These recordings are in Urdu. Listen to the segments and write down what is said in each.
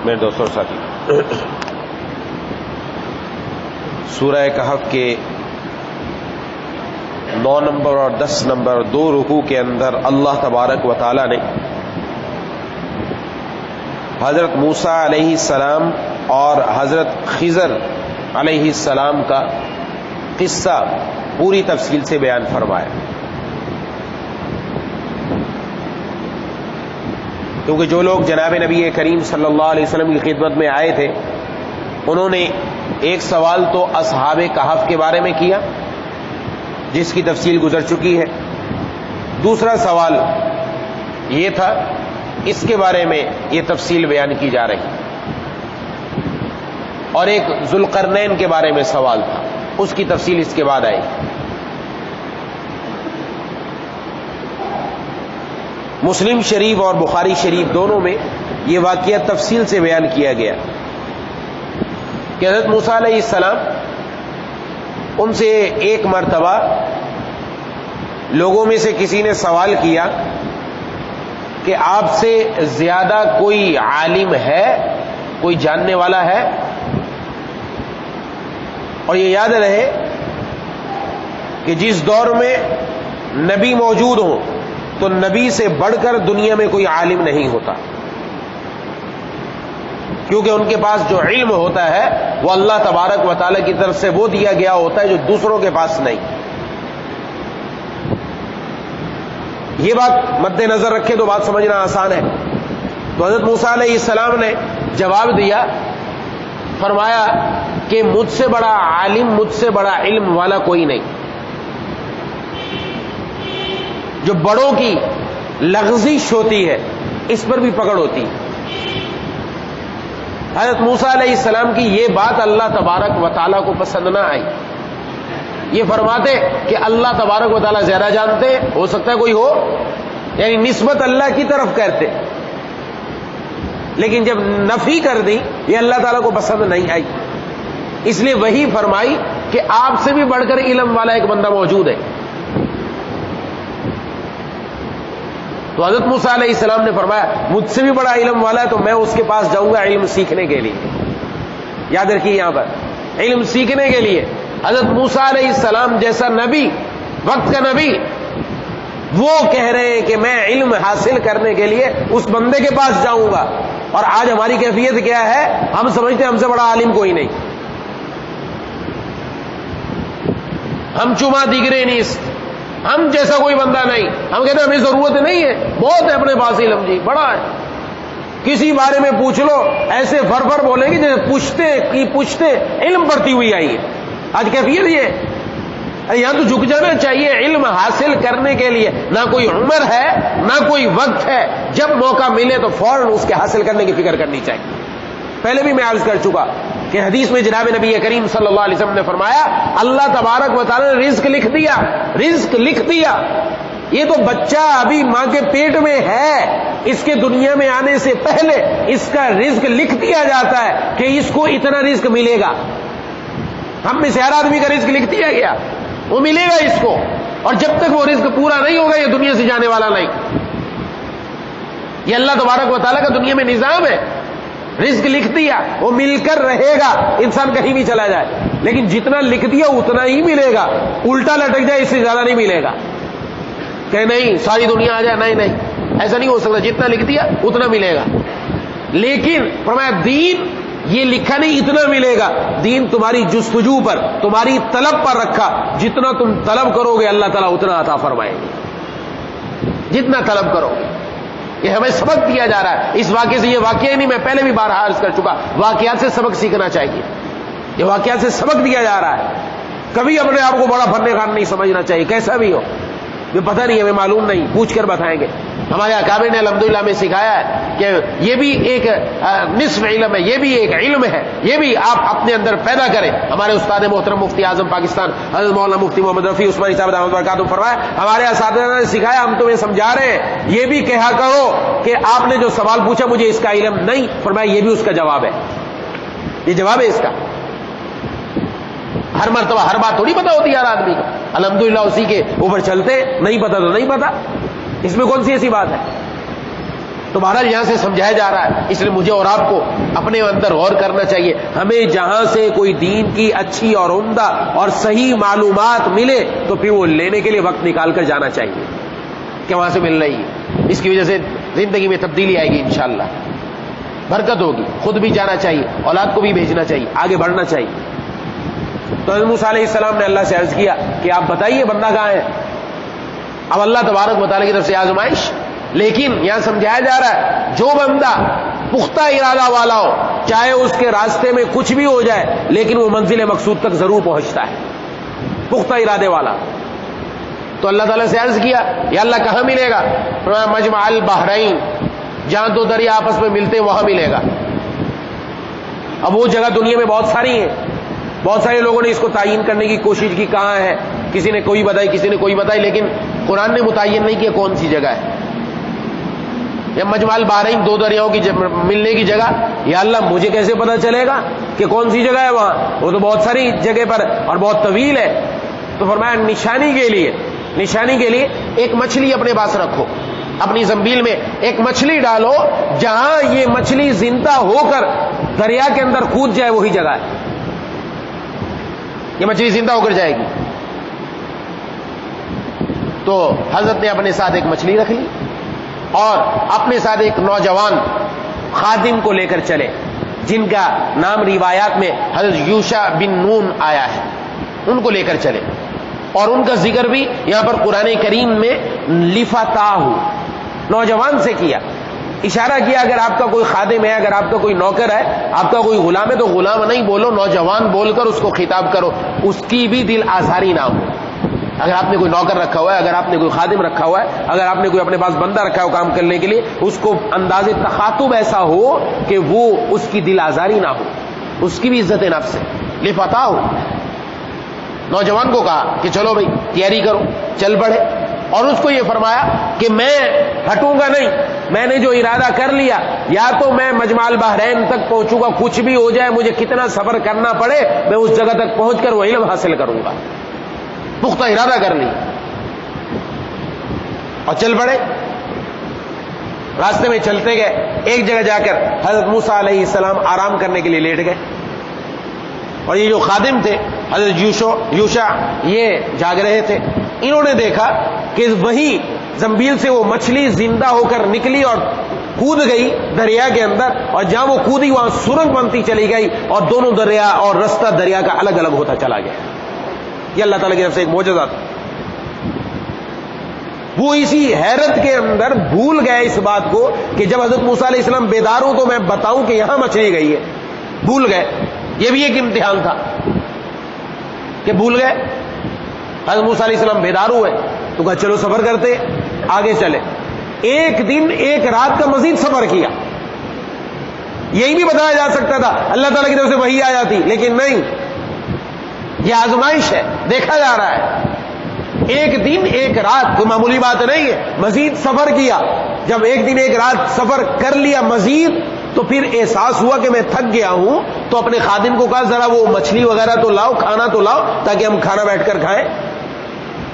میرے دوستوں اور ساتھی، سورہ کہف کے 9 نمبر اور 10 نمبر 2 رکوع کے اندر اللہ تبارک و تعالی نے حضرت موسیٰ علیہ السلام اور حضرت خضر علیہ السلام کا قصہ پوری تفصیل سے بیان فرمایا، کیونکہ جو لوگ جناب نبی کریم صلی اللہ علیہ وسلم کی خدمت میں آئے تھے انہوں نے ایک سوال تو اصحاب کہف کے بارے میں کیا جس کی تفصیل گزر چکی ہے، دوسرا سوال یہ تھا اس کے بارے میں یہ تفصیل بیان کی جا رہی، اور ایک ذوالقرنین کے بارے میں سوال تھا، اس کی تفصیل اس کے بعد آئی۔ مسلم شریف اور بخاری شریف دونوں میں یہ واقعہ تفصیل سے بیان کیا گیا کہ حضرت موسیٰ علیہ السلام ان سے ایک مرتبہ لوگوں میں سے کسی نے سوال کیا کہ آپ سے زیادہ کوئی عالم ہے، کوئی جاننے والا ہے؟ اور یہ یاد رہے کہ جس دور میں نبی موجود ہوں تو نبی سے بڑھ کر دنیا میں کوئی عالم نہیں ہوتا، کیونکہ ان کے پاس جو علم ہوتا ہے وہ اللہ تبارک و تعالی کی طرف سے وہ دیا گیا ہوتا ہے جو دوسروں کے پاس نہیں۔ یہ بات مد نظر رکھے تو بات سمجھنا آسان ہے۔ تو حضرت موسیٰ علیہ السلام نے جواب دیا، فرمایا کہ مجھ سے بڑا عالم، مجھ سے بڑا علم والا کوئی نہیں۔ جو بڑوں کی لغزش ہوتی ہے اس پر بھی پکڑ ہوتی ہے۔ حضرت موسیٰ علیہ السلام کی یہ بات اللہ تبارک و تعالیٰ کو پسند نہ آئی۔ یہ فرماتے کہ اللہ تبارک و تعالیٰ زیادہ جانتے، ہو سکتا ہے کوئی ہو، یعنی نسبت اللہ کی طرف کرتے، لیکن جب نفی کر دی یہ اللہ تعالیٰ کو پسند نہیں آئی، اس لیے وہی فرمائی کہ آپ سے بھی بڑھ کر علم والا ایک بندہ موجود ہے۔ تو حضرت موسیٰ علیہ السلام نے فرمایا مجھ سے بھی بڑا علم والا ہے تو میں اس کے پاس جاؤں گا علم سیکھنے کے لیے۔ یاد رکھیے یہاں پر علم سیکھنے کے لیے حضرت موسیٰ علیہ السلام جیسا نبی، وقت کا نبی، وہ کہہ رہے ہیں کہ میں علم حاصل کرنے کے لیے اس بندے کے پاس جاؤں گا۔ اور آج ہماری کیفیت کیا ہے؟ ہم سمجھتے ہیں ہم سے بڑا عالم کوئی نہیں، ہم چما دیگرے نیست، ہم جیسا کوئی بندہ نہیں، ہم کہتے ہیں ہمیں ضرورت نہیں ہے، بہت ہے اپنے پاس علم، جی بڑا ہے، کسی بارے میں پوچھ لو ایسے فر بولیں گے جیسے پوچھتے علم بڑھتی ہوئی آئی ہے۔ آج کیفیت یہ ہے، یہاں تو جھک جانا چاہیے علم حاصل کرنے کے لیے، نہ کوئی عمر ہے نہ کوئی وقت ہے، جب موقع ملے تو فوراً اس کے حاصل کرنے کی فکر کرنی چاہیے۔ پہلے بھی میں عرض کر چکا کہ حدیث میں جناب نبی کریم صلی اللہ علیہ وسلم نے فرمایا اللہ تبارک و تعالی نے رزق لکھ دیا، رزق لکھ دیا۔ یہ تو بچہ ابھی ماں کے پیٹ میں ہے، اس کے دنیا میں آنے سے پہلے اس کا رزق لکھ دیا جاتا ہے کہ اس کو اتنا رزق ملے گا۔ ہم میں سے ہر آدمی کا رزق لکھ دیا گیا، وہ ملے گا اس کو، اور جب تک وہ رزق پورا نہیں ہوگا یہ دنیا سے جانے والا نہیں۔ یہ اللہ تبارک و تعالیٰ کا دنیا میں نظام ہے، رزق لکھ دیا، وہ مل کر رہے گا، انسان کہیں بھی چلا جائے، لیکن جتنا لکھ دیا اتنا ہی ملے گا، الٹا لٹک جائے اس سے زیادہ نہیں ملے گا کہ نہیں ساری دنیا آ جائے، نہیں نہیں، ایسا نہیں ہو سکتا، جتنا لکھ دیا اتنا ملے گا۔ لیکن فرمایا دین یہ لکھا نہیں اتنا ملے گا، دین تمہاری جستجو پر، تمہاری طلب پر رکھا، جتنا تم طلب کرو گے اللہ تعالیٰ اتنا عطا فرمائے گے، جتنا طلب کرو گے۔ یہ ہمیں سبق دیا جا رہا ہے اس واقعے سے، یہ واقعہ نہیں، میں پہلے بھی بارہا عرض کر چکا، واقعات سے سبق سیکھنا چاہیے، یہ واقعات سے سبق دیا جا رہا ہے۔ کبھی اپنے آپ کو بڑا فن خان نہیں سمجھنا چاہیے، کیسا بھی ہو، یہ پتہ نہیں، ہمیں معلوم نہیں، پوچھ کر بتائیں گے۔ ہمارے اکابر نے الحمدللہ میں سکھایا ہے کہ یہ بھی ایک نصف علم ہے، یہ بھی ایک علم ہے، یہ بھی آپ اپنے اندر پیدا کریں۔ ہمارے استاد محترم مفتی اعظم پاکستان حضرت مولانا مفتی محمد رفیع عثمانی صاحب رحمۃ اللہ وبرکاتہ فرمایا ہمارے اساتذہ نے سکھایا، ہم تمہیں سمجھا رہے ہیں، یہ بھی کہا کرو کہ آپ نے جو سوال پوچھا مجھے اس کا علم نہیں، فرمایا یہ بھی اس کا جواب ہے، یہ جواب ہے اس کا۔ ہر مرتبہ ہر بات تھوڑی پتہ ہوتی ہے ہر آدمی کو، الحمدللہ اسی کے اوپر چلتے، نہیں پتہ تو نہیں پتہ، اس میں کون سی ایسی بات ہے؟ تو بہرحال یہاں سے سمجھایا جا رہا ہے، اس لیے مجھے اور آپ کو اپنے اندر غور کرنا چاہیے. ہمیں جہاں سے کوئی دین کی اچھی اور عمدہ اور صحیح معلومات ملے تو پھر وہ لینے کے لیے وقت نکال کر جانا چاہیے کہ وہاں سے مل رہی ہے. اس کی وجہ سے زندگی میں تبدیلی آئے گی انشاءاللہ، برکت ہوگی. خود بھی جانا چاہیے، اولاد کو بھی بھیجنا چاہیے، آگے بڑھنا چاہیے. تو حضرت موسیٰ علیہ السلام نے اللہ سے عرض کیا کہ آپ بتائیے بندہ کہاں ہے. اب اللہ تبارک و تعالیٰ کی طرف سے آزمائش، لیکن یہاں سمجھایا جا رہا ہے جو بندہ پختہ ارادہ والا ہو، چاہے اس کے راستے میں کچھ بھی ہو جائے لیکن وہ منزل مقصود تک ضرور پہنچتا ہے، پختہ ارادے والا. تو اللہ تعالیٰ سے عرض کیا یا اللہ کہاں ملے گا؟ فرمایا مجمع البحرین، جہاں دو دریا آپس میں ملتے ہیں وہاں ملے گا. اب وہ جگہ دنیا میں بہت ساری ہیں، بہت سارے لوگوں نے اس کو تعین کرنے کی کوشش کی کہاں ہے، کسی نے کوئی بتائی، کسی نے کوئی بتائی، لیکن قرآن نے متعین نہیں کیا کون سی جگہ ہے. یا مجمع البحرین، دو دریاؤں کی ملنے کی جگہ، یا اللہ مجھے کیسے پتا چلے گا کہ کون سی جگہ ہے وہاں؟ وہ تو بہت ساری جگہ پر اور بہت طویل ہے. تو فرمایا نشانی کے لیے ایک مچھلی اپنے پاس رکھو، اپنی زنبیل میں ایک مچھلی ڈالو، جہاں یہ مچھلی زندہ ہو کر دریا کے اندر کود جائے وہی جگہ ہے. یہ مچھلی زندہ ہو کر جائے گی. تو حضرت نے اپنے ساتھ ایک مچھلی رکھ لی اور اپنے ساتھ ایک نوجوان خادم کو لے کر چلے، جن کا نام روایات میں حضرت یوشع بن نون آیا ہے. ان کو لے کر چلے اور ان کا ذکر بھی یہاں پر قرآن کریم میں لفتاہ، نوجوان سے کیا، اشارہ کیا. اگر آپ کا کوئی خادم ہے، اگر آپ کا کوئی نوکر ہے، آپ کا کوئی غلام ہے تو غلام نہیں بولو، نوجوان بول کر اس کو خطاب کرو، اس کی بھی دل آزاری نہ ہو. اگر آپ نے کوئی نوکر رکھا ہوا ہے، اگر آپ نے کوئی خادم رکھا ہوا ہے، اگر آپ نے کوئی اپنے پاس بندہ رکھا ہو کام کرنے کے لیے، اس کو انداز تخاطب ایسا ہو کہ وہ اس کی دل آزاری نہ ہو، اس کی بھی عزت نفس ہے. لفتاہ ہو، نوجوان کو کہا کہ چلو بھائی تیاری کرو، چل پڑے. اور اس کو یہ فرمایا کہ میں ہٹوں گا نہیں، میں نے جو ارادہ کر لیا یا تو میں مجمع البحرین تک پہنچوں گا، کچھ بھی ہو جائے، مجھے کتنا سفر کرنا پڑے، میں اس جگہ تک پہنچ کر وہ علم حاصل کروں گا. پختہ ارادہ کر لی اور چل پڑے. راستے میں چلتے گئے، ایک جگہ جا کر حضرت موسیٰ علیہ السلام آرام کرنے کے لیے لیٹ گئے. اور یہ جو خادم تھے حضرت یوشع، یہ جاگ رہے تھے. انہوں نے دیکھا کہ وہی زنبیل سے وہ مچھلی زندہ ہو کر نکلی اور کود گئی دریا کے اندر، اور جہاں وہ کودی وہاں سرنگ بنتی چلی گئی اور دونوں دریا اور رستہ دریا کا الگ الگ ہوتا چلا گیا. یہ اللہ تعالیٰ کی طرف سے ایک معجزہ تھا. وہ اسی حیرت کے اندر بھول گئے اس بات کو کہ جب حضرت موسیٰ علیہ السلام بیدار ہوں تو میں بتاؤں کہ یہاں مچھلی گئی ہے. بھول گئے. یہ بھی ایک امتحان تھا کہ بھول گئے. حضرت موسیٰ علیہ السلام بیدار ہوئے تو کہا چلو سفر کرتے، آگے چلے. ایک دن ایک رات کا مزید سفر کیا. یہی بھی بتایا جا سکتا تھا، اللہ تعالیٰ کی طرف سے وحی آ جاتی، لیکن نہیں، یہ آزمائش ہے، دیکھا جا رہا ہے. ایک دن ایک رات کوئی معمولی بات نہیں ہے. مزید سفر کیا. جب ایک دن ایک رات سفر کر لیا مزید تو پھر احساس ہوا کہ میں تھک گیا ہوں، تو اپنے خادم کو کہا ذرا وہ مچھلی وغیرہ تو لاؤ، کھانا تو لاؤ تاکہ ہم کھانا بیٹھ کر کھائیں.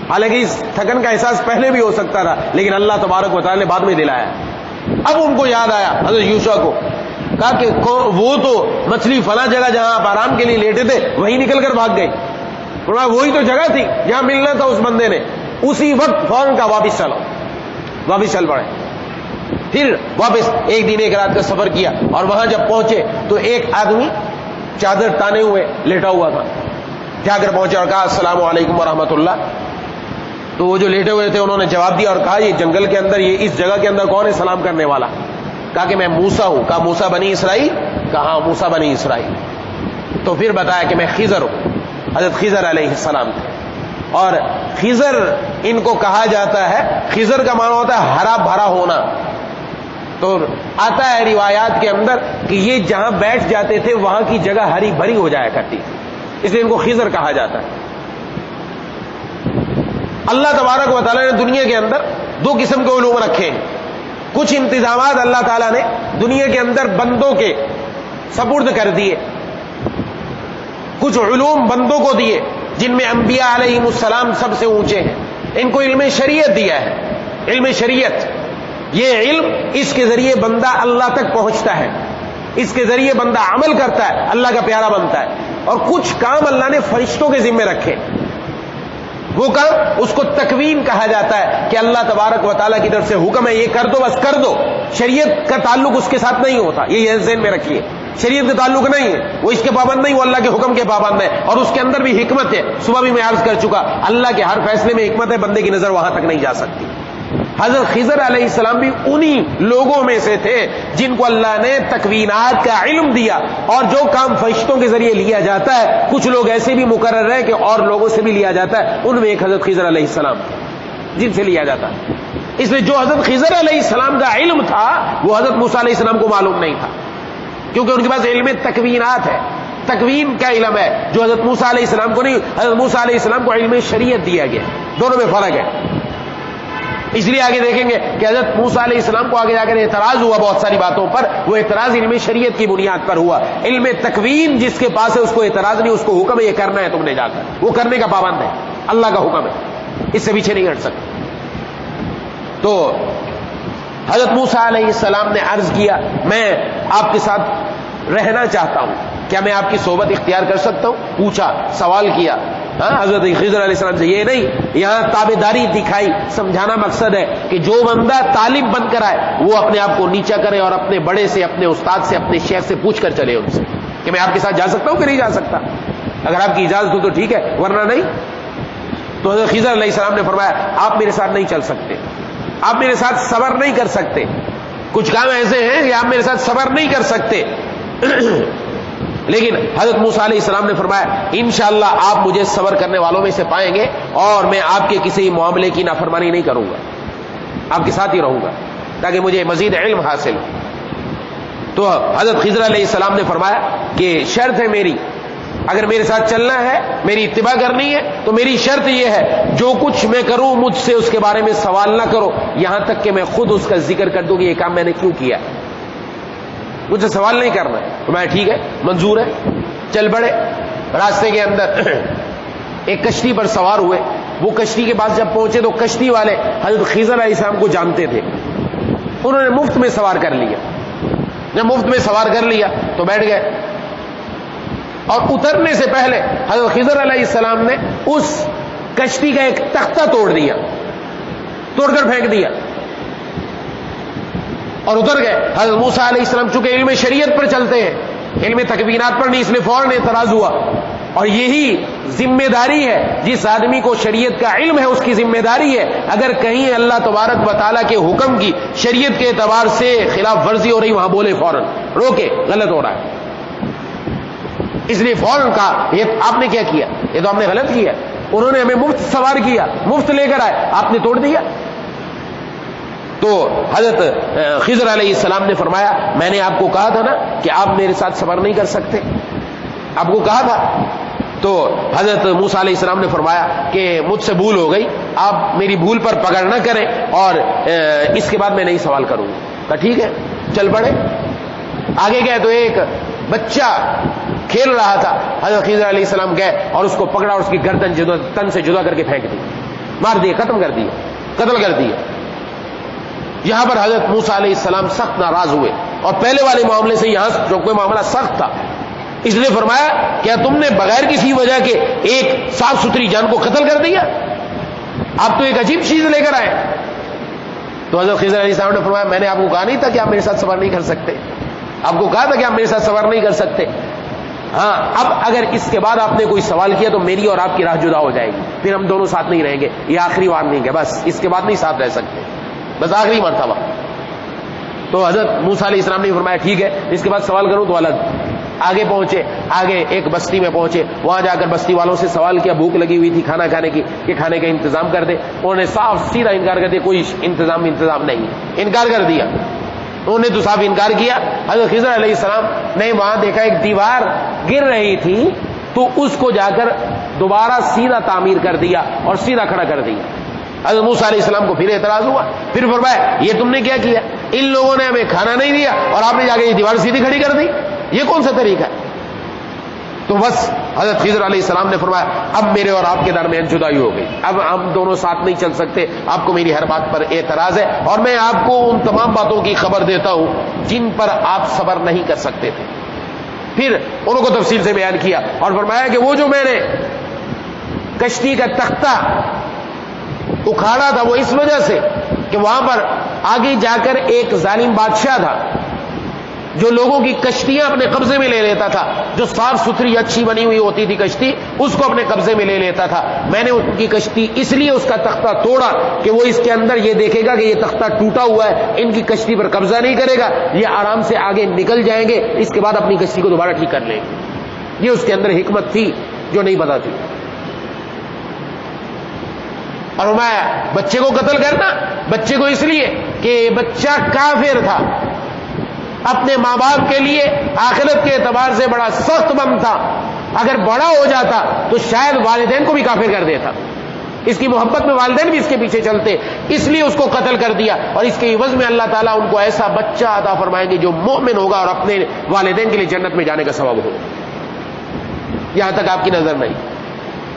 حالانکہ اس تھکن کا احساس پہلے بھی ہو سکتا تھا، لیکن اللہ تبارک و تعالی نے بعد میں دلایا. اب ان کو یاد آیا حضرت یوشع کو، کہا کہ وہ تو مچھلی فلاں جگہ جہاں آپ آرام کے لیے لیٹے تھے وہیں نکل کر بھاگ گئی. وہی تو جگہ تھی جہاں ملنا تھا اس بندے نے. اسی وقت فوراً کا واپس چلو، واپس چل پڑے. پھر واپس ایک دن ایک رات کا سفر کیا اور وہاں جب پہنچے تو ایک آدمی چادر تانے ہوئے لیٹا ہوا تھا. جا کر پہنچا اور کہا السلام علیکم ورحمۃ اللہ. تو وہ جو لیٹے ہوئے تھے انہوں نے جواب دیا اور کہا یہ جنگل کے اندر، یہ اس جگہ کے اندر کون ہے سلام کرنے والا؟ کہا کہ میں موسیٰ ہوں. کہا موسیٰ بنی اسرائیل؟ کہا ہاں موسیٰ بنی اسرائیل. تو پھر بتایا کہ میں خضر ہوں. حضرت خضر علیہ السلام تھے. اور خضر ان کو کہا جاتا ہے، خضر کا معنی ہوتا ہے ہرا بھرا ہونا. تو آتا ہے روایات کے اندر کہ یہ جہاں بیٹھ جاتے تھے وہاں کی جگہ ہری بھری ہو جایا کرتی تھی، اس لیے ان کو خضر کہا جاتا ہے. اللہ تبارک و تعالیٰ نے دنیا کے اندر دو قسم کے علوم رکھے ہیں. کچھ انتظامات اللہ تعالیٰ نے دنیا کے اندر بندوں کے سپرد کر دیے، کچھ علوم بندوں کو دیے جن میں انبیاء علیہ السلام سب سے اونچے ہیں. ان کو علم شریعت دیا ہے. علم شریعت یہ علم، اس کے ذریعے بندہ اللہ تک پہنچتا ہے، اس کے ذریعے بندہ عمل کرتا ہے، اللہ کا پیارا بنتا ہے۔ اور کچھ کام اللہ نے فرشتوں کے ذمہ رکھے، وہ کام اس کو تکوین کہا جاتا ہے کہ اللہ تبارک و تعالیٰ کی طرف سے حکم ہے یہ کر دو، بس کر دو۔ شریعت کا تعلق اس کے ساتھ نہیں ہوتا، یہ ذہن میں رکھیے، شریعت کا تعلق نہیں ہے، وہ اس کے پابند نہیں، وہ اللہ کے حکم کے پابند ہے، اور اس کے اندر بھی حکمت ہے۔ صبح بھی میں عرض کر چکا، اللہ کے ہر فیصلے میں حکمت ہے، بندے کی نظر وہاں تک نہیں جا سکتی۔ حضرت خضر علیہ السلام بھی انہی لوگوں میں سے تھے جن کو اللہ نے تکوینات کا علم دیا، اور جو کام فرشتوں کے ذریعے لیا جاتا ہے، کچھ لوگ ایسے بھی مقرر ہے کہ اور لوگوں سے بھی لیا جاتا ہے، ان میں ایک حضرت خضر علیہ السلام جن سے لیا جاتا ہے۔ اس لیے جو حضرت خضر علیہ السلام کا علم تھا وہ حضرت موسیٰ علیہ السلام کو معلوم نہیں تھا، کیونکہ ان کے پاس علم تکوینات ہے، تکوین کا علم ہے، جو حضرت موسیٰ علیہ السلام کو نہیں۔ حضرت موسیٰ علیہ السلام کو علم شریعت دیا گیا، دونوں میں فرق ہے۔ اس لیے آگے دیکھیں گے کہ حضرت موسیٰ علیہ السلام کو آگے جا کر اعتراض ہوا بہت ساری باتوں پر، وہ اعتراض علم شریعت کی بنیاد پر ہوا۔ علم تکوین جس کے پاس ہے اس کو اعتراض نہیں، اس کو حکم ہے یہ کرنا ہے تم نے جا کر، وہ کرنے کا پابند ہے، اللہ کا حکم ہے، اس سے پیچھے نہیں ہٹ سکتے۔ تو حضرت موسیٰ علیہ السلام نے عرض کیا میں آپ کے ساتھ رہنا چاہتا ہوں، کیا میں آپ کی صحبت اختیار کر سکتا ہوں؟ پوچھا، سوال کیا۔ حضرت خضر علیہ السلام سے یہ نہیں، یہاں تابعداری دکھائی، سمجھانا مقصد ہے کہ جو بندہ طالب بن کر آئے وہ اپنے آپ کو نیچا کرے اور اپنے بڑے سے، اپنے استاد سے، اپنے شیخ سے پوچھ کر چلے ان سے کہ میں آپ کے ساتھ جا سکتا ہوں کہ نہیں جا سکتا، اگر آپ کی اجازت ہو تو ٹھیک ہے ورنہ نہیں۔ تو حضرت خضر علیہ السلام نے فرمایا آپ میرے ساتھ نہیں چل سکتے، آپ میرے ساتھ صبر نہیں کر سکتے، کچھ کام ایسے ہیں کہ آپ میرے ساتھ صبر نہیں کر سکتے۔ لیکن حضرت موسیٰ علیہ السلام نے فرمایا انشاءاللہ آپ مجھے صبر کرنے والوں میں سے پائیں گے، اور میں آپ کے کسی معاملے کی نافرمانی نہیں کروں گا، آپ کے ساتھ ہی رہوں گا تاکہ مجھے مزید علم حاصل ہو۔ تو حضرت خضر علیہ السلام نے فرمایا کہ شرط ہے میری، اگر میرے ساتھ چلنا ہے، میری اتباع کرنی ہے تو میری شرط یہ ہے جو کچھ میں کروں مجھ سے اس کے بارے میں سوال نہ کرو، یہاں تک کہ میں خود اس کا ذکر کر دوں کہ یہ کام میں نے کیوں کیا، مجھ سے سوال نہیں کرنا ہے۔ تو میں ٹھیک ہے، منظور ہے، چل پڑے۔ راستے کے اندر ایک کشتی پر سوار ہوئے، وہ کشتی کے پاس جب پہنچے تو کشتی والے حضرت خضر علیہ السلام کو جانتے تھے، انہوں نے مفت میں سوار کر لیا۔ جب مفت میں سوار کر لیا تو بیٹھ گئے، اور اترنے سے پہلے حضرت خضر علیہ السلام نے اس کشتی کا ایک تختہ توڑ دیا، توڑ کر پھینک دیا اور اتر گئے۔ حضرت موسیٰ علیہ السلام چونکہ علم شریعت پر چلتے ہیں، علم تکوینات پر نہیں، اس لیے فوراً اعتراض ہوا، اور یہی ذمہ داری ہے جس آدمی کو شریعت کا علم ہے اس کی ذمہ داری ہے، اگر کہیں اللہ تبارک و تعالیٰ کے حکم کی شریعت کے اعتبار سے خلاف ورزی ہو رہی وہاں بولے، فوراً روکے، غلط ہو رہا ہے۔ اس لیے فوراً کہا یہ آپ نے کیا کیا، یہ تو آپ نے غلط کیا، انہوں نے ہمیں مفت سوار کیا، مفت لے کر آئے، آپ نے توڑ دیا۔ تو حضرت خضر علیہ السلام نے فرمایا میں نے آپ کو کہا تھا نا کہ آپ میرے ساتھ صبر نہیں کر سکتے، آپ کو کہا تھا۔ تو حضرت موسیٰ علیہ السلام نے فرمایا کہ مجھ سے بھول ہو گئی، آپ میری بھول پر پکڑ نہ کریں، اور اس کے بعد میں نہیں سوال کروں گا۔ کہا ٹھیک ہے، چل پڑے۔ آگے گئے تو ایک بچہ کھیل رہا تھا، حضرت خضر علیہ السلام گئے اور اس کو پکڑا اور اس کی گردن تن سے جدا کر کے پھینک دی، مار دیا، ختم کر دیا، قتل کر دیا۔ یہاں پر حضرت موسیٰ علیہ السلام سخت ناراض ہوئے، اور پہلے والے معاملے سے یہاں جو کوئی معاملہ سخت تھا، اس لیے فرمایا کیا تم نے بغیر کسی وجہ کے ایک صاف ستھری جان کو قتل کر دیا؟ آپ تو ایک عجیب چیز لے کر آئے۔ تو حضرت خضر علیہ السلام نے فرمایا میں نے آپ کو کہا نہیں تھا کہ آپ میرے ساتھ صبر نہیں کر سکتے، آپ کو کہا تھا کہ آپ میرے ساتھ صبر نہیں کر سکتے۔ ہاں اب اگر اس کے بعد آپ نے کوئی سوال کیا تو میری اور آپ کی راہ جدا ہو جائے گی، پھر ہم دونوں ساتھ نہیں رہیں گے، یہ آخری وارننگ ہے، بس اس کے بعد نہیں ساتھ رہ سکتے، بس آخری مرتبہ۔ تو حضرت موسیٰ علیہ السلام نے فرمایا ٹھیک ہے، اس کے بعد سوال کروں تو الگ۔ آگے پہنچے، آگے ایک بستی میں پہنچے، وہاں جا کر بستی والوں سے سوال کیا، بھوک لگی ہوئی تھی کھانا کھانے کی، کہ کھانے کا انتظام کر دے۔ انہوں نے صاف سیدھا انکار کر دیا، کوئی انتظام نہیں، انکار کر دیا۔ انہوں نے تو صاف انکار کیا۔ حضرت خضر علیہ السلام نے وہاں دیکھا ایک دیوار گر رہی تھی، تو اس کو جا کر دوبارہ سیدھا تعمیر کر دیا اور سیدھا کھڑا کر دیا۔ حضرت موسیٰ علیہ السلام کو پھر اعتراض ہوا، پھر فرمایا یہ تم نے کیا کیا، ان لوگوں نے ہمیں کھانا نہیں دیا اور آپ نے جا کے یہ دیوار سیدھی کھڑی کر دی، یہ کون سا طریقہ ہے؟ تو بس حضرت خضر علیہ السلام نے فرمایا اب میرے اور آپ کے درمیان جدائی ہو گئی، اب ہم دونوں ساتھ نہیں چل سکتے، آپ کو میری ہر بات پر اعتراض ہے اور میں آپ کو ان تمام باتوں کی خبر دیتا ہوں جن پر آپ صبر نہیں کر سکتے تھے۔ پھر انہوں کو تفصیل سے بیان کیا اور فرمایا کہ وہ جو میں نے کشتی کا تختہ اکھاڑا تھا وہ اس وجہ سے کہ وہاں پر آگے جا کر ایک ظالم بادشاہ تھا جو لوگوں کی کشتیاں اپنے قبضے میں لے لیتا تھا، جو صاف ستھری اچھی بنی ہوئی ہوتی تھی کشتی اس کو اپنے قبضے میں لے لیتا تھا۔ میں نے ان کی کشتی اس لیے اس کا تختہ توڑا کہ وہ اس کے اندر یہ دیکھے گا کہ یہ تختہ ٹوٹا ہوا ہے، ان کی کشتی پر قبضہ نہیں کرے گا، یہ آرام سے آگے نکل جائیں گے، اس کے بعد اپنی کشتی کو دوبارہ ٹھیک کر لیں گے۔ یہ اس کے اندر حکمت تھی جو نہیں پتا تھی۔ اور میں بچے کو قتل کرنا، بچے کو اس لیے کہ بچہ کافر تھا، اپنے ماں باپ کے لیے آخرت کے اعتبار سے بڑا سخت بند تھا، اگر بڑا ہو جاتا تو شاید والدین کو بھی کافر کر دیتا، اس کی محبت میں والدین بھی اس کے پیچھے چلتے، اس لیے اس کو قتل کر دیا، اور اس کے عوض میں اللہ تعالیٰ ان کو ایسا بچہ عطا فرمائیں گے جو مومن ہوگا اور اپنے والدین کے لیے جنت میں جانے کا سبب ہوگا۔ یہاں تک آپ کی نظر نہیں۔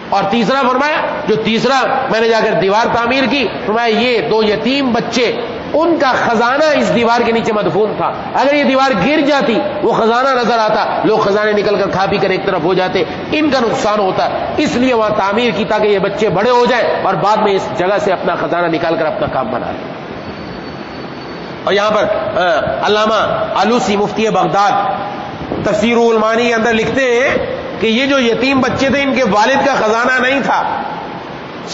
اور تیسرا فرمایا، جو تیسرا میں نے جا کر دیوار تعمیر کی، فرمایا یہ دو یتیم بچے، ان کا خزانہ اس دیوار کے نیچے مدفون تھا، اگر یہ دیوار گر جاتی وہ خزانہ نظر آتا، لوگ خزانے نکل کر کھا پی کر ایک طرف ہو جاتے، ان کا نقصان ہوتا، اس لیے وہاں تعمیر کی تاکہ یہ بچے بڑے ہو جائیں اور بعد میں اس جگہ سے اپنا خزانہ نکال کر اپنا کام بنا لیں۔ اور یہاں پر علامہ آلوسی مفتی بغداد تفسیر المعانی کے اندر لکھتے ہیں کہ یہ جو یتیم بچے تھے ان کے والد کا خزانہ نہیں تھا۔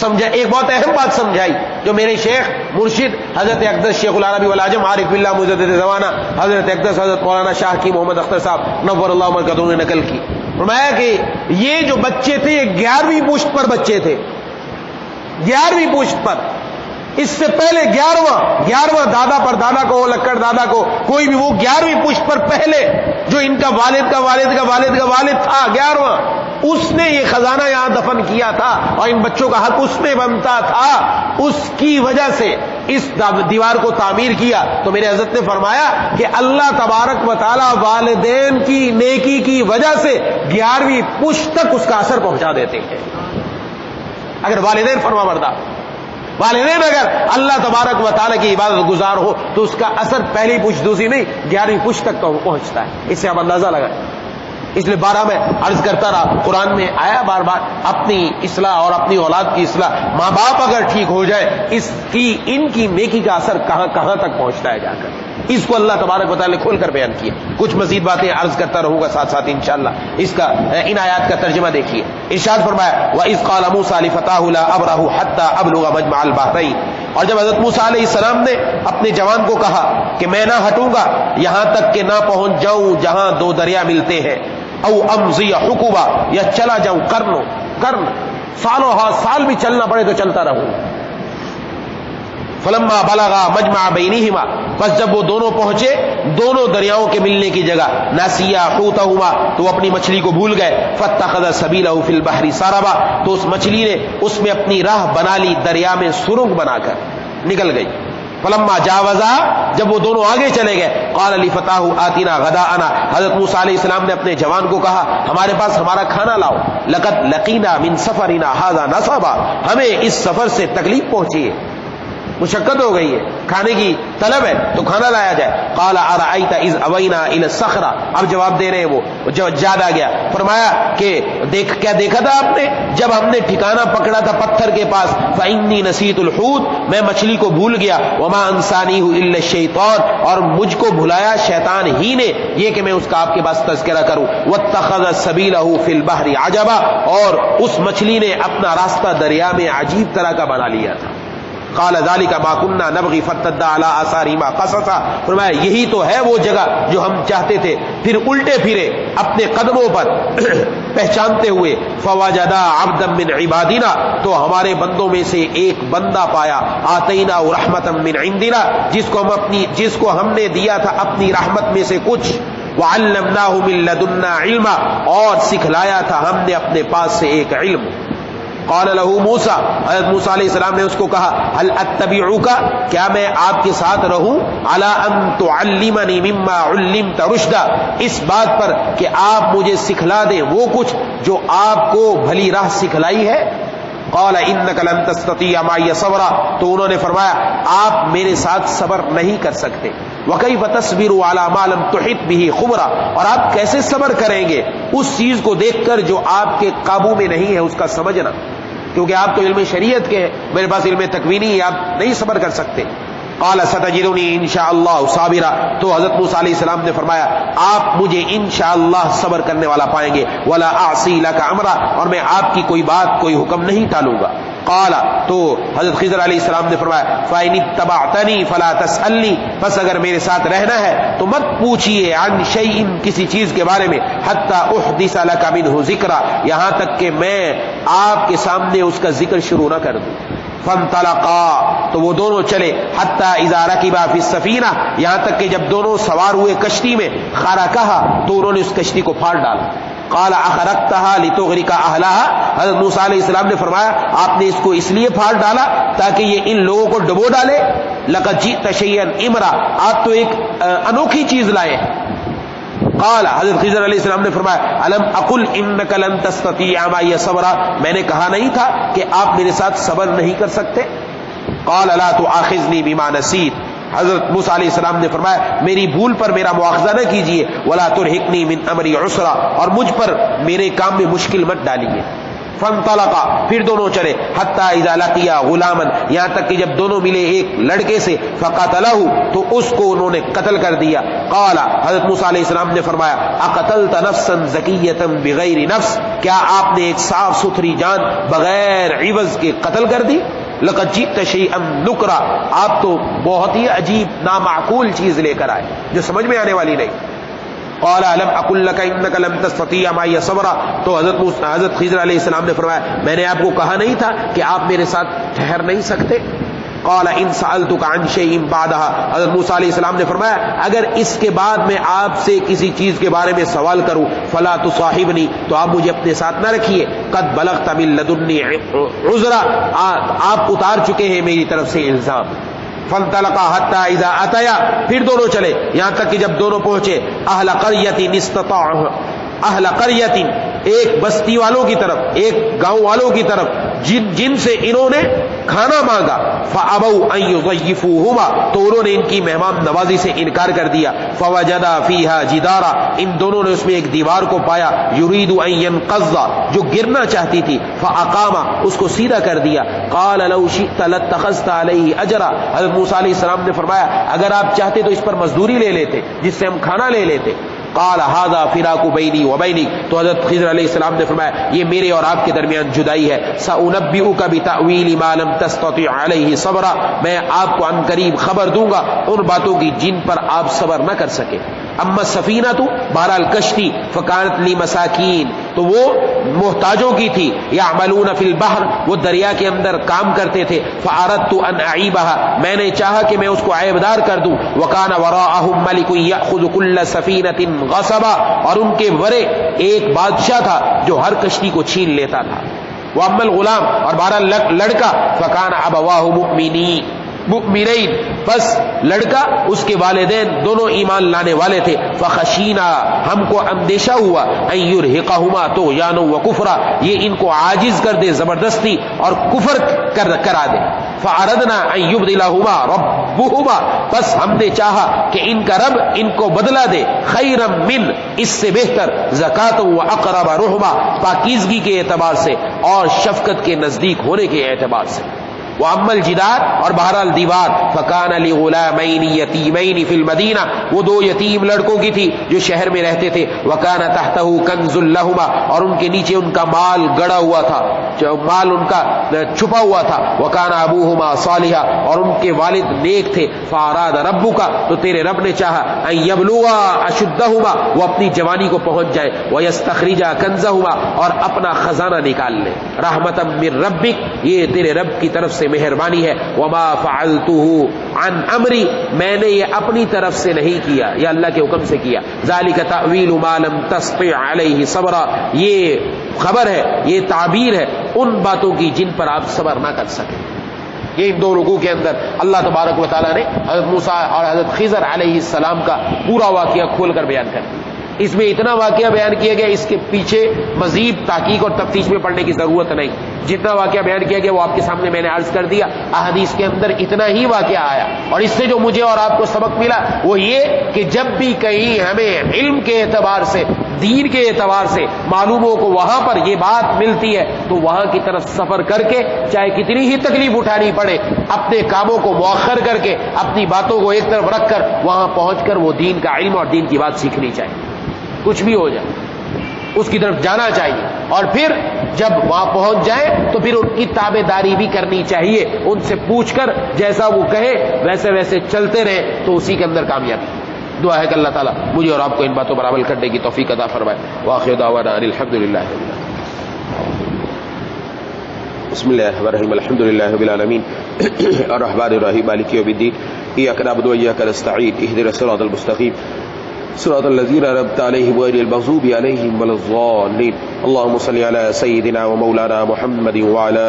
سمجھا ایک بہت اہم بات سمجھائی جو میرے شیخ مرشد حضرت اقدس شیخ العربی والعجم عارف باللہ مجدد زمانہ حضرت اقدس حضرت مولانا شاہ کی محمد اختر صاحب نور اللہ مرکزوں نے نقل کی، فرمایا کہ یہ جو بچے تھے یہ 11ویں پشت پر بچے تھے، 11ویں پشت پر، اس سے پہلے 11واں دادا پر دادا کو لکڑ دادا کو کوئی بھی، وہ 11ویں پشت پر پہلے جو ان کا والد کا والد کا والد کا والد تھا 11واں، اس نے یہ خزانہ یہاں دفن کیا تھا اور ان بچوں کا حق اس میں بنتا تھا، اس کی وجہ سے اس دیوار کو تعمیر کیا۔ تو میرے حضرت نے فرمایا کہ اللہ تبارک و تعالی والدین کی نیکی کی وجہ سے 11ویں پشت تک اس کا اثر پہنچا دیتے ہیں، اگر والدین فرما بردار، والدین اگر اللہ تبارک و تعالی کی عبادت گزار ہو تو اس کا اثر پہلی پشت دوسری نہیں 11ویں پشت تک پہنچتا ہے۔ اس سے آپ اندازہ لگائیں۔ اس لیے بارہ میں عرض کرتا رہا، قرآن میں آیا بار بار اپنی اصلاح اور اپنی اولاد کی اصلاح، ماں باپ اگر ٹھیک ہو جائے ان کی نیکی کا اثر کہاں کہاں تک پہنچتا ہے جا کر، اس کو اللہ تبارک و تعالی نے کھول کر بیان کیا۔ کچھ مزید باتیں عرض کرتا رہوں گا ساتھ ساتھ انشاءاللہ۔ اس کا ان آیات کا ترجمہ دیکھیے، ارشاد فرمایا وَإِذْ قَالَ مُوسَىٰ لِفَتَاهُ لَا أَبْرَحُ حَتَّىٰ أَبْلُغَ مَجْمَعَ الْبَحْرَيْنِ، اور جب حضرت موسیٰ علیہ السلام نے اپنے جوان کو کہا کہ میں نہ ہٹوں گا یہاں تک کہ نہ پہنچ جاؤں جہاں دو دریا ملتے ہیں، او امضی حقوبہ، یا چلا جاؤں کرن سالوں سال بھی چلنا پڑے تو چلتا رہوں۔ فلما بلغا مجمع بینہما، بس جب وہ دونوں پہنچے دونوں دریاؤں کے ملنے کی جگہ، ناسیا حوتہما، تو وہ اپنی مچھلی کو بھول گئے، فاتخذ سبیلہ فی البحر سربا، تو اس مچھلی نے اس میں اپنی راہ بنا لی، دریا میں سرنگ بنا کر نکل گئی۔ فلما جاوزا، جب وہ دونوں آگے چلے گئے، قال لفتاہ آتنا غداءنا، حضرت موسیٰ علیہ السلام نے اپنے جوان کو کہا ہمارے پاس ہمارا کھانا لاؤ، لقد لقینا من سفرنا ھذا نصبا، ہمیں اس سفر سے تکلیف پہنچی ہے، مشقت ہو گئی ہے، کھانے کی طلب ہے تو کھانا لایا جائے۔ قال ارأیت اذ اوینا الی الصخرہ، اب جواب دے رہے ہیں وہ جب یاد آ گیا، فرمایا کہ کیا دیکھا تھا آپ نے جب ہم نے ٹھکانہ پکڑا تھا پتھر کے پاس، فانی نسیت الحوت، میں مچھلی کو بھول گیا، وما انسانیہ الا الشیطان، اور مجھ کو بھلایا شیطان ہی نے، یہ کہ میں اس کا آپ کے پاس تذکرہ کروں، واتخذ سبیلہ فی البحر عجبا، اور اس مچھلی نے اپنا راستہ دریا میں عجیب طرح کا بنا لیا تھا۔ قال ذلك ما كنا نبغي فارتد على آثارهما قصصا، فرمایا یہی تو ہے وہ جگہ جو ہم چاہتے تھے، پھر الٹے پھرے اپنے قدموں پر پہچانتے ہوئے، فوجدا عبدا من عبادنا، تو ہمارے بندوں میں سے ایک بندہ پایا، آتینا رحمتا من عندنا، جس کو ہم نے دیا تھا اپنی رحمت میں سے کچھ، وعلمناه من لدنا علما، اور سکھلایا تھا ہم نے اپنے پاس سے ایک علم۔ قال له موسیٰ، حضرت موسیٰ علیہ السلام نے اس کو کہا هل اتبعک، کیا میں آپ کے ساتھ رہوں، علی ان تعلمنی مما علمت رشدا، اس بات پر کہ آپ مجھے سکھلا دیں وہ کچھ جو آپ کو بھلی راہ سکھلائی ہے. قال انک لن تستطیع معی صبرا، تو انہوں نے فرمایا آپ میرے ساتھ صبر نہیں کر سکتے. وکیف تصبر علی ما لم تحط به خبرا، اور آپ کیسے صبر کریں گے اس چیز کو دیکھ کر جو آپ کے قابو میں نہیں ہے اس کا سمجھنا، کیونکہ آپ تو علم شریعت کے ہیں، میرے پاس علم تکوینی ہے، آپ نہیں صبر کر سکتے. قال ستجدنی انشاءاللہ صابرا، تو حضرت موسیٰ علیہ السلام نے فرمایا آپ مجھے انشاءاللہ صبر کرنے والا پائیں گے. ولا اعصی لک امرا، اور میں آپ کی کوئی بات کوئی حکم نہیں ٹالوں گا. قال، تو حضرت خضر علیہ السلام نے فرمایا فإن اتبعتنی فلا تسألنی، پس اگر میرے ساتھ رہنا ہے تو مت پوچھیے عن شیء، کسی چیز کے بارے میں، حتی احدث لک منہ ذکرا، یہاں تک کہ میں آپ کے سامنے اس کا ذکر شروع نہ کر دوں. فانطلقا، تو وہ دونوں چلے، حتی اذا رکبا فی السفینہ، یہاں تک کہ جب دونوں سوار ہوئے کشتی میں، خرقھا، تو انہوں نے اس کشتی کو پھاڑ ڈالا. قال اخرقتها لتغرق اهلها، حضرت موسیٰ علیہ السلام نے فرمایا آپ نے اس کو اس لیے پھاڑ ڈالا تاکہ یہ ان لوگوں کو ڈبو ڈالے. لقد جئت شیئا امرا، آپ تو ایک انوکھی چیز لائے ہیں. قال، حضرت خضر علیہ السلام نے فرمایا الم اقل انک لن تستطیع معی صبرا، میں نے کہا نہیں تھا کہ آپ میرے ساتھ صبر نہیں کر سکتے. قال لا تؤاخذنی بما نسیت، حضرت موسیٰ علیہ السلام نے فرمایا میری بھول پر میرا مواخذہ نہ کیجیے. ولا ترہقنی من امری عسرا، اور مجھ پر میرے کام میں مشکل مت ڈالیے. فانطلقا، پھر دونوں چلے، حتی اذا لقیا غلاما، یہاں تک کہ جب دونوں ملے ایک لڑکے سے، فقتلہ، تو اس کو انہوں نے قتل کر دیا. قال، حضرت موسیٰ علیہ السلام نے فرمایا اقتلت نفسا زکیۃ بغیر نفس، کیا آپ نے ایک صاف ستھری جان بغیر عوض کے قتل کر دی. لقد جئت شیئا نکرا، آپ تو بہت ہی عجیب نامعقول چیز لے کر آئے جو سمجھ میں آنے والی نہیں. قال الم اقل لك انك لن تستطيع معي صبرا، تو حضرت خضر علیہ السلام نے فرمایا میں نے آپ کو کہا نہیں تھا کہ آپ میرے ساتھ ٹھہر نہیں سکتے. قال ان سألتك عن شيء بعدها، حضرت موسیٰ علیہ السلام نے فرمایا اگر اس کے بعد میں آپ سے کسی چیز کے بارے میں سوال کروں، فلا تصاحبنی، تو آپ مجھے اپنے ساتھ نہ رکھیے. قد بلغت من لدنی عذرا، آپ اتار چکے ہیں میری طرف سے الزام. فانطلقا حتی اذا اتیا، پھر دونوں چلے یہاں تک کہ جب دونوں پہنچے اہل قریۃ استطاع، اہل قریۃ، ایک بستی والوں کی طرف، ایک گاؤں والوں کی طرف جن سے انہوں نے کھانا مانگا. فابوا ان یضیفوہما، تو انہوں نے ان کی مہمان نوازی سے انکار کر دیا. فوجدا فیہا جدارا، ان دونوں نے اس میں ایک دیوار کو پایا. یرید ان ینقض، جو گرنا چاہتی تھی. فاقام، اس کو سیدھا کر دیا. قال لو شئت لاتخذت علیہ اجرا، حضرت موسیٰ علیہ السلام نے فرمایا اگر آپ چاہتے تو اس پر مزدوری لے لیتے جس سے ہم کھانا لے لیتے. قال هذا فراق بینی و بینک، تو حضرت خضر علیہ السلام نے فرمایا یہ میرے اور آپ کے درمیان جدائی ہے. سأنبئک بتأویل ما لم تستطع علیہ صبرا، میں آپ کو عن قریب خبر دوں گا ان باتوں کی جن پر آپ صبر نہ کر سکے. اما السفینہ، تو بہرحال کشتی، فکانت لمساکین، تو وہ محتاجوں کی تھی. یعملون فی البحر، وہ دریا کے اندر کام کرتے تھے. فاردت ان اعیبها، میں نے چاہا کہ میں اس کو عیبدار کر دوں. وکان وراءهم ملک یاخذ کل سفینۃ غصبا، اور ان کے ورے ایک بادشاہ تھا جو ہر کشتی کو چھین لیتا تھا. واما الغلام، اور بہرحال لڑکا، فکان ابواہ مؤمنین، بس لڑکا اس کے والدین دونوں ایمان لانے والے تھے. فخشینا، ہم کو اندیشہ ہوا، ان یرہقہما طغیانا وکفرا، یہ ان کو عاجز کر دے زبردستی اور کفر کرا دے. فاردنا ان یبدلہما ربہما، بس ہم نے چاہا کہ ان کا رب ان کو بدلہ دے، خیرا من، اس سے بہتر، زکاۃ و اقرب رحما، پاکیزگی کے اعتبار سے اور شفقت کے نزدیک ہونے کے اعتبار سے. واما الجدار، اور بہرحال دیوار، فکان لغلامین یتیمین فی المدینہ، وہ دو یتیم لڑکوں کی تھی جو شہر میں رہتے تھے. وکان تحتہ کنز لہما، اور ان کے نیچے ان کا مال گڑا ہوا تھا، مال ان کا چھپا ہوا تھا. وکان ابوہما صالحا، اور ان کے والد نیک تھے. فاراد ربک، تو تیرے رب نے چاہا، ان یبلغا اشدہما، وہ اپنی جوانی کو پہنچ جائے. ویستخرجا کنزہما، اور اپنا خزانہ نکال لے. رحمتا من ربک، یہ تیرے رب کی طرف سے مہربانی ہے. وما فعلته عن امری، میں نے یہ اپنی طرف سے نہیں کیا، یہ اللہ کے حکم سے کیا. ذالک تأویل ما لم تستطع علیہ صبرا، یہ خبر ہے، یہ تعبیر ہے ان باتوں کی جن پر آپ صبر نہ کر سکیں۔ یہ ان دو رکوع کے اندر اللہ تبارک و تعالیٰ نے حضرت موسیٰ اور حضرت خضر علیہ السلام کا پورا واقعہ کھول کر بیان کر دیا۔ اس میں اتنا واقعہ بیان کیا گیا، اس کے پیچھے مزید تحقیق اور تفتیش میں پڑھنے کی ضرورت نہیں۔ جتنا واقعہ بیان کیا گیا وہ آپ کے سامنے میں نے عرض کر دیا۔ احادیث کے اندر اتنا ہی واقعہ آیا، اور اس سے جو مجھے اور آپ کو سبق ملا وہ یہ کہ جب بھی کہیں ہمیں علم کے اعتبار سے، دین کے اعتبار سے معلوم ہو کہ وہاں پر یہ بات ملتی ہے تو وہاں کی طرف سفر کر کے، چاہے کتنی ہی تکلیف اٹھانی پڑے، اپنے کاموں کو مؤخر کر کے، اپنی باتوں کو ایک طرف رکھ کر وہاں پہنچ کر وہ دین کا علم اور دین کی بات سیکھنی چاہیے۔ کچھ بھی ہو جائے اس کی طرف جانا چاہیے، اور پھر جب وہاں پہنچ جائے تو پھر ان کی تابع داری بھی کرنی چاہیے، ان سے پوچھ کر جیسا وہ کہے ویسے ویسے چلتے رہے تو اسی کے اندر کامیابی۔ دعا ہے کہ اللہ تعالیٰ مجھے اور آپ کو ان باتوں پر عمل کرنے کی توفیق عطا فرمائے۔ وآخر دعوانا ان الحمدللہ رب العالمین۔ بسم اللہ الرحمن الرحیم، الحمد للہ رب العالمین الرحمن الرحیم مالک یوم الدین، ایاک نعبد و ایاک نستعین، اہدنا الصراط المستقیم صراط الذین انعمت علیہم غیر المغضوب علیہم ولا الضالین۔ اللهم صل على سيدنا ومولانا محمد وعلى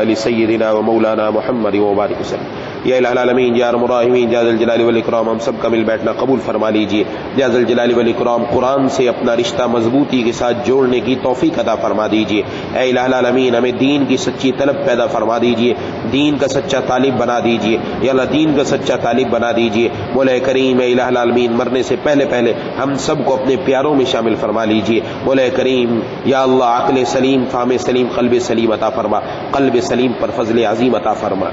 آل سيدنا ومولانا محمد وبارک وسلم۔ یا الہ العالمین، یا ارحم الراحمین، یا ذا الجلال والاکرام، ہم سب کا مل بیٹھنا قبول فرما لیجیے۔ یا ذا الجلال والاکرام، قرآن سے اپنا رشتہ مضبوطی کے ساتھ جوڑنے کی توفیق عطا فرما دیجیے۔ اے الہ العالمین، ہمیں دین کی سچی طلب پیدا فرما دیجیے، دین کا سچا طالب بنا دیجیے، یا اللہ دین کا سچا طالب بنا دیجیے۔ مولا کریم اے الہ العالمین، مرنے سے پہلے پہلے ہم سب کو اپنے پیاروں میں شامل فرما لیجیے۔ مولا کریم یا اللہ، عقل سلیم، فہم سلیم، قلب سلیم عطا فرما، قلب سلیم پر فضل عظیم عطا فرما۔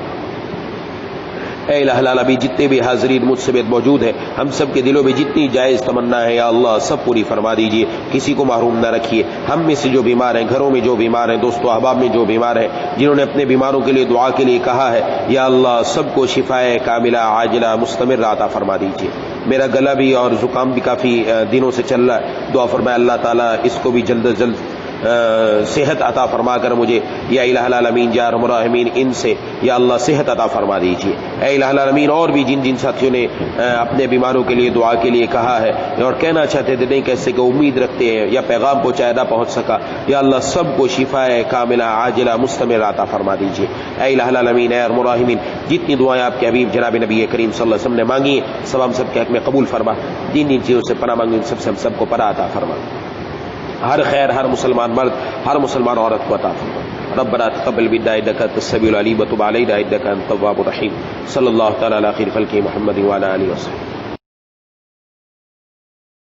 اے الہ العالمین، جتنے بھی حاضرین مجھ سے موجود ہیں، ہم سب کے دلوں میں جتنی جائز تمنا ہے یا اللہ سب پوری فرما دیجیے، کسی کو محروم نہ رکھیے۔ ہم میں سے جو بیمار ہیں، گھروں میں جو بیمار ہیں، دوست و احباب میں جو بیمار ہیں، جنہوں نے اپنے بیماروں کے لیے دعا کے لیے کہا ہے، یا اللہ سب کو شفائے کاملہ عاجلہ مستمر عطا فرما دیجیے۔ میرا گلا بھی اور زکام بھی کافی دنوں سے چل رہا ہے، دعا فرمائے اللہ تعالیٰ اس کو بھی جلد از جلد صحت عطا فرما کر مجھے یا الہ العالمین یا ارحم الراحمین ان سے یا اللہ صحت عطا فرما دیجیے۔ اے الہ العالمین، اور بھی جن جن ساتھیوں نے اپنے بیماروں کے لیے دعا کے لیے کہا ہے اور کہنا چاہتے تھے نہیں کیسے کہ امید رکھتے ہیں یا پیغام پہنچایا نہ پہنچ سکا، یا اللہ سب کو شفائے کاملہ عاجلہ مستمر عطا فرما دیجیے۔ اے الہ العالمین، اے ارحم الراحمین، جتنی دعائیں آپ کے حبیب جناب نبی کریم صلی اللہ علیہ وسلم نے مانگی ہیں سب ہم سب کے حق میں قبول فرما۔ جن جن چیزوں سے پناہ مانگی ان سب سے ہم سب کو پناہ عطا فرما۔ ہر خیر ہر مسلمان مرد ہر مسلمان عورت کو عطا فرما۔ ربنا تقبل منا انك انت السميع العليم وتب علينا انك انت التواب الرحيم۔ صلی اللہ تعالی علی خیر خلقہ محمد وعلى آلہ وصحبہ۔